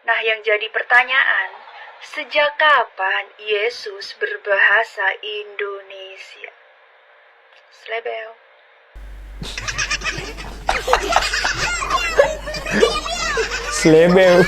Nah, yang jadi pertanyaan, sejak kapan Yesus berbahasa Indonesia? Slebel. Slebel.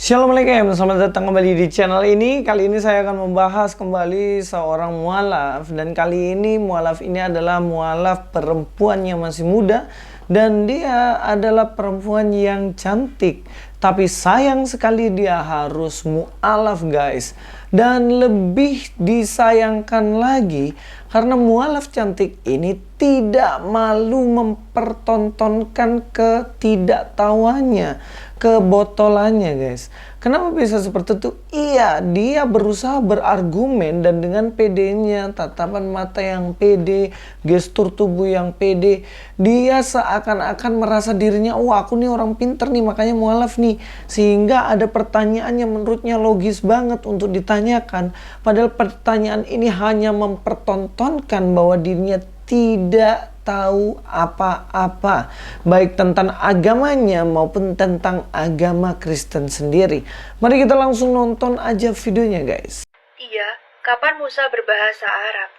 Assalamualaikum, selamat datang kembali di channel ini. Kali ini saya akan membahas kembali seorang mualaf. Dan kali ini mualaf ini adalah mualaf perempuan yang masih muda. Dan dia adalah perempuan yang cantik. Tapi sayang sekali dia harus mualaf, guys. Dan lebih disayangkan lagi karena mualaf cantik ini tidak malu mempertontonkan ketidaktahuannya, kebotolannya, guys. Kenapa bisa seperti itu? Iya, dia berusaha berargumen dan dengan pedenya, tatapan mata yang pede, gestur tubuh yang pede, dia seakan-akan merasa dirinya, aku nih orang pinter nih, makanya mualaf nih. Sehingga ada pertanyaan yang menurutnya logis banget untuk ditanyakan. Padahal pertanyaan ini hanya mempertontonkan bahwa dirinya tidak tahu apa-apa, baik tentang agamanya maupun tentang agama Kristen sendiri. Mari kita langsung nonton aja videonya, guys. Iya, kapan Musa berbahasa Arab?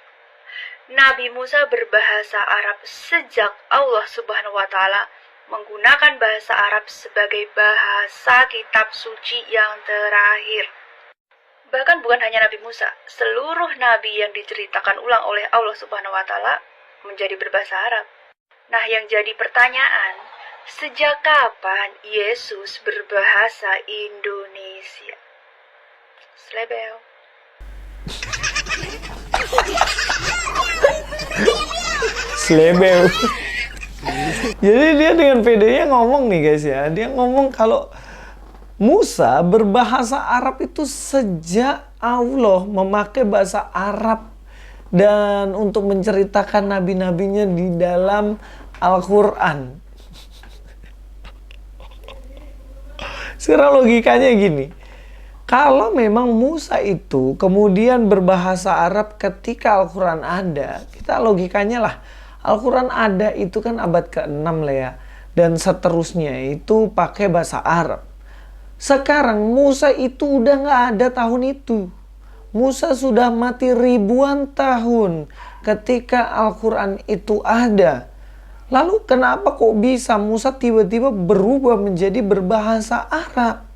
Nabi Musa berbahasa Arab sejak Allah Subhanahu wa Ta'ala menggunakan bahasa Arab sebagai bahasa kitab suci yang terakhir. Bahkan bukan hanya Nabi Musa, seluruh nabi yang diceritakan ulang oleh Allah Subhanahu wa Ta'ala menjadi berbahasa Arab. Nah, yang jadi pertanyaan, sejak kapan Yesus berbahasa Indonesia? Slebel. Slebel. Jadi dia dengan pedenya ngomong nih, guys ya. Dia ngomong kalau Musa berbahasa Arab itu sejak Allah memakai bahasa Arab dan untuk menceritakan nabi-nabinya di dalam Al-Quran. Sekarang logikanya gini. Kalau memang Musa itu kemudian berbahasa Arab ketika Al-Quran ada, kita logikanya lah. Al-Quran ada itu kan abad ke-6 lah ya. Dan seterusnya itu pakai bahasa Arab. Sekarang Musa itu udah nggak ada tahun itu. Musa sudah mati ribuan tahun ketika Al-Quran itu ada. Lalu kenapa kok bisa Musa tiba-tiba berubah menjadi berbahasa Arab?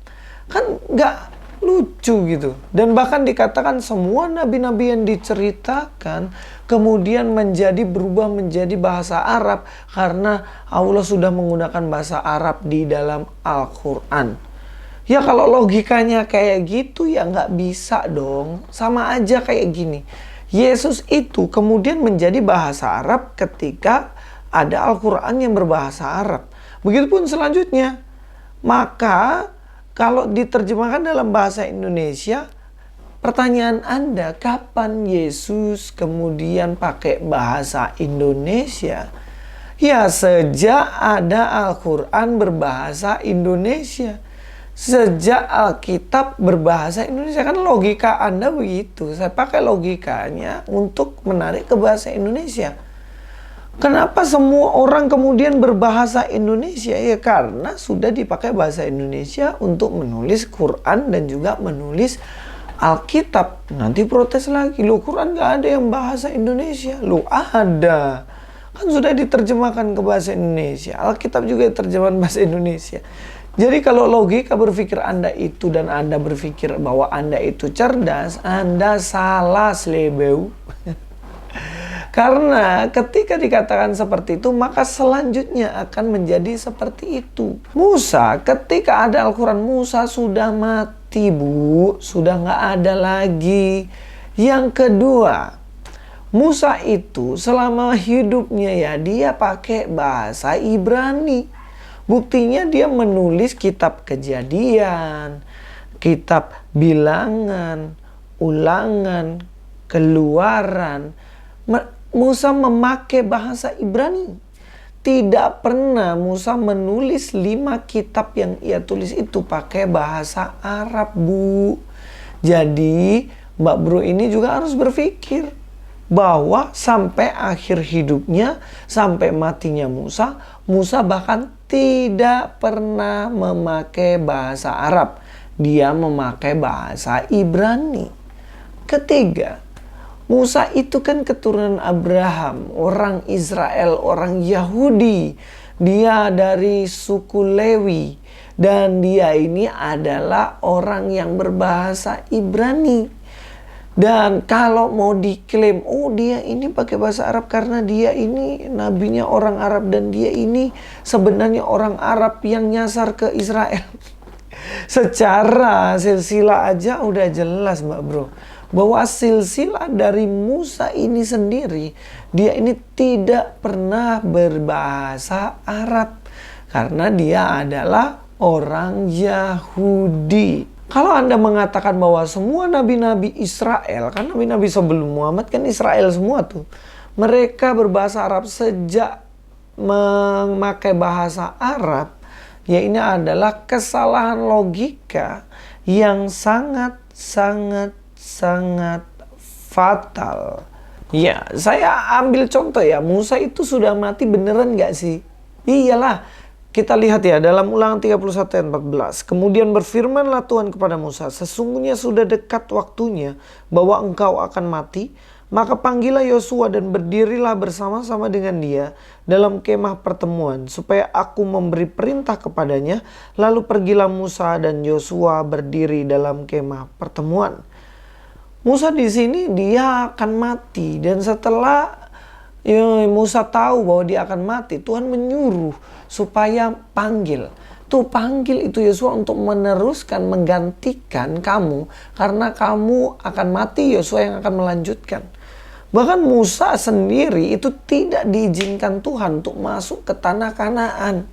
Kan nggak lucu gitu. Dan bahkan dikatakan semua nabi-nabi yang diceritakan kemudian berubah menjadi bahasa Arab karena Allah sudah menggunakan bahasa Arab di dalam Al-Quran. Ya kalau logikanya kayak gitu ya nggak bisa dong. Sama aja kayak gini. Yesus itu kemudian menjadi bahasa Arab ketika ada Al-Quran yang berbahasa Arab. Begitupun selanjutnya. Maka kalau diterjemahkan dalam bahasa Indonesia, pertanyaan Anda, kapan Yesus kemudian pakai bahasa Indonesia? Ya sejak ada Al-Quran berbahasa Indonesia. Sejak Alkitab berbahasa Indonesia. Kan logika Anda begitu. Saya pakai logikanya untuk menarik ke bahasa Indonesia. Kenapa semua orang kemudian berbahasa Indonesia? Ya karena sudah dipakai bahasa Indonesia untuk menulis Quran dan juga menulis Alkitab. Nanti protes lagi. Loh, Quran gak ada yang bahasa Indonesia. Loh, ada. Kan sudah diterjemahkan ke bahasa Indonesia. Alkitab juga terjemahan bahasa Indonesia. Jadi kalau logika berpikir Anda itu dan Anda berpikir bahwa Anda itu cerdas, Anda salah, slebeu. Karena ketika dikatakan seperti itu, maka selanjutnya akan menjadi seperti itu. Musa, ketika ada Al-Quran, Musa sudah mati, Bu. Sudah nggak ada lagi. Yang kedua, Musa itu selama hidupnya ya, dia pakai bahasa Ibrani. Buktinya dia menulis kitab Kejadian, kitab Bilangan, Ulangan, Keluaran. Musa memakai bahasa Ibrani. Tidak pernah Musa menulis 5 kitab yang ia tulis itu pakai bahasa Arab, Bu. Jadi Mbak Bro ini juga harus berpikir. bahwa sampai akhir hidupnya, sampai matinya Musa, Musa bahkan tidak pernah memakai bahasa Arab. Dia memakai bahasa Ibrani. Ketiga, Musa itu kan keturunan Abraham, orang Israel, orang Yahudi. Dia dari suku Lewi. Dan dia ini adalah orang yang berbahasa Ibrani. Dan kalau mau diklaim, oh dia ini pakai bahasa Arab karena dia ini nabinya orang Arab dan dia ini sebenarnya orang Arab yang nyasar ke Israel. Secara silsilah aja udah jelas Mbak Bro, bahwa silsilah dari Musa ini sendiri, dia ini tidak pernah berbahasa Arab karena dia adalah orang Yahudi. Kalau Anda mengatakan bahwa semua nabi-nabi Israel, kan nabi-nabi sebelum Muhammad kan Israel semua tuh, mereka berbahasa Arab sejak memakai bahasa Arab, ya ini adalah kesalahan logika yang sangat fatal. Ya, saya ambil contoh ya, Musa itu sudah mati beneran gak sih? Iyalah. Kita lihat ya dalam Ulangan 31 ayat 14. Kemudian berfirmanlah Tuhan kepada Musa, sesungguhnya sudah dekat waktunya bahwa engkau akan mati. Maka panggillah Yosua dan berdirilah bersama-sama dengan dia dalam kemah pertemuan, supaya aku memberi perintah kepadanya. Lalu pergilah Musa dan Yosua berdiri dalam kemah pertemuan. Musa di sini dia akan mati, dan setelah Musa tahu bahwa dia akan mati, Tuhan menyuruh supaya panggil. Tuh panggil itu Yosua untuk meneruskan, menggantikan kamu. Karena kamu akan mati, Yosua yang akan melanjutkan. Bahkan Musa sendiri itu tidak diizinkan Tuhan untuk masuk ke tanah Kanaan.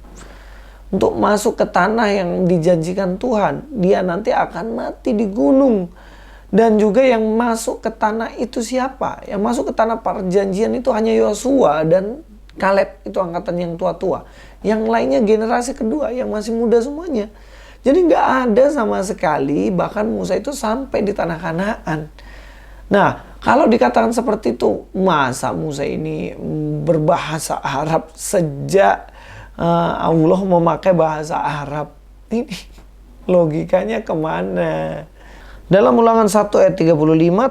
Untuk masuk ke tanah yang dijanjikan Tuhan. Dia nanti akan mati di gunung. Dan juga yang masuk ke tanah itu siapa? Yang masuk ke tanah perjanjian itu hanya Yosua dan Kaleb, itu angkatan yang tua-tua. Yang lainnya generasi kedua yang masih muda semuanya. Jadi nggak ada sama sekali bahkan Musa itu sampai di tanah Kanaan. Nah, kalau dikatakan seperti itu, masa Musa ini berbahasa Arab sejak Allah memakai bahasa Arab? Ini logikanya kemana? Dalam Ulangan 1 ayat 35,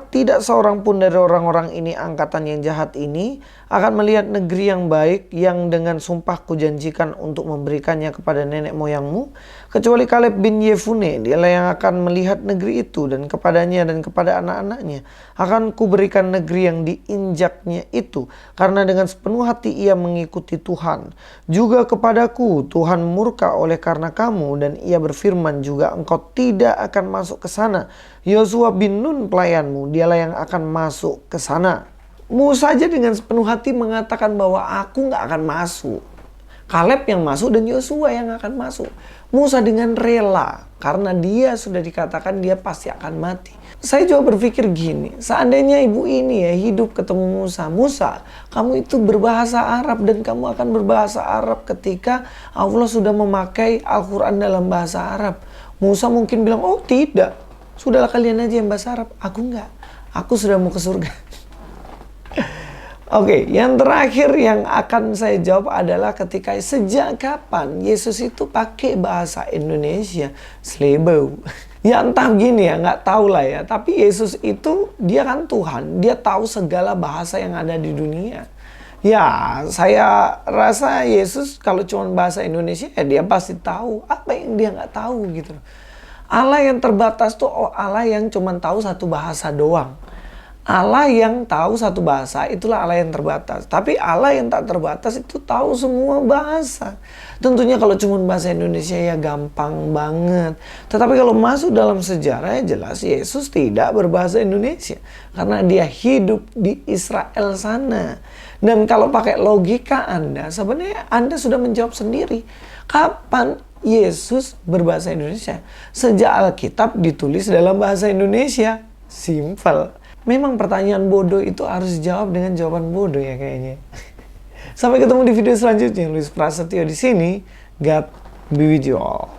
tidak seorang pun dari orang-orang ini, angkatan yang jahat ini, akan melihat negeri yang baik yang dengan sumpah kujanjikan untuk memberikannya kepada nenek moyangmu, kecuali Kaleb bin Yefune. Dialah yang akan melihat negeri itu, dan kepadanya dan kepada anak-anaknya akan kuberikan negeri yang diinjaknya itu, karena dengan sepenuh hati ia mengikuti Tuhan. Juga kepadaku Tuhan murka oleh karena kamu, dan ia berfirman juga, engkau tidak akan masuk ke sana. Yosua bin Nun pelayanmu, dialah yang akan masuk ke sana. Musa saja dengan sepenuh hati mengatakan bahwa aku nggak akan masuk. Kaleb yang masuk dan Yosua yang akan masuk. Musa dengan rela karena dia sudah dikatakan dia pasti akan mati. Saya juga berpikir gini, seandainya ibu ini ya hidup ketemu Musa. Musa, kamu itu berbahasa Arab dan kamu akan berbahasa Arab ketika Allah sudah memakai Al-Quran dalam bahasa Arab. Musa mungkin bilang, oh tidak, sudahlah kalian aja yang bahasa Arab. Aku enggak, aku sudah mau ke surga. Oke, yang terakhir yang akan saya jawab adalah ketika sejak kapan Yesus itu pakai bahasa Indonesia? Slebeu. Ya entah gini ya, nggak tahu lah ya. Tapi Yesus itu dia kan Tuhan, dia tahu segala bahasa yang ada di dunia. Ya, saya rasa Yesus kalau cuma bahasa Indonesia ya dia pasti tahu. Apa yang dia nggak tahu gitu. Allah yang terbatas tuh Allah yang cuma tahu satu bahasa doang. Allah yang tahu satu bahasa, itulah Allah yang terbatas. Tapi Allah yang tak terbatas itu tahu semua bahasa. Tentunya kalau cuma bahasa Indonesia ya gampang banget. Tetapi kalau masuk dalam sejarah ya jelas Yesus tidak berbahasa Indonesia. Karena dia hidup di Israel sana. Dan kalau pakai logika Anda, sebenarnya Anda sudah menjawab sendiri. Kapan Yesus berbahasa Indonesia? Sejak Alkitab ditulis dalam bahasa Indonesia. Simple. Memang pertanyaan bodoh itu harus dijawab dengan jawaban bodoh ya kayaknya. Sampai ketemu di video selanjutnya. Luis Prasetyo di sini. God be with you all.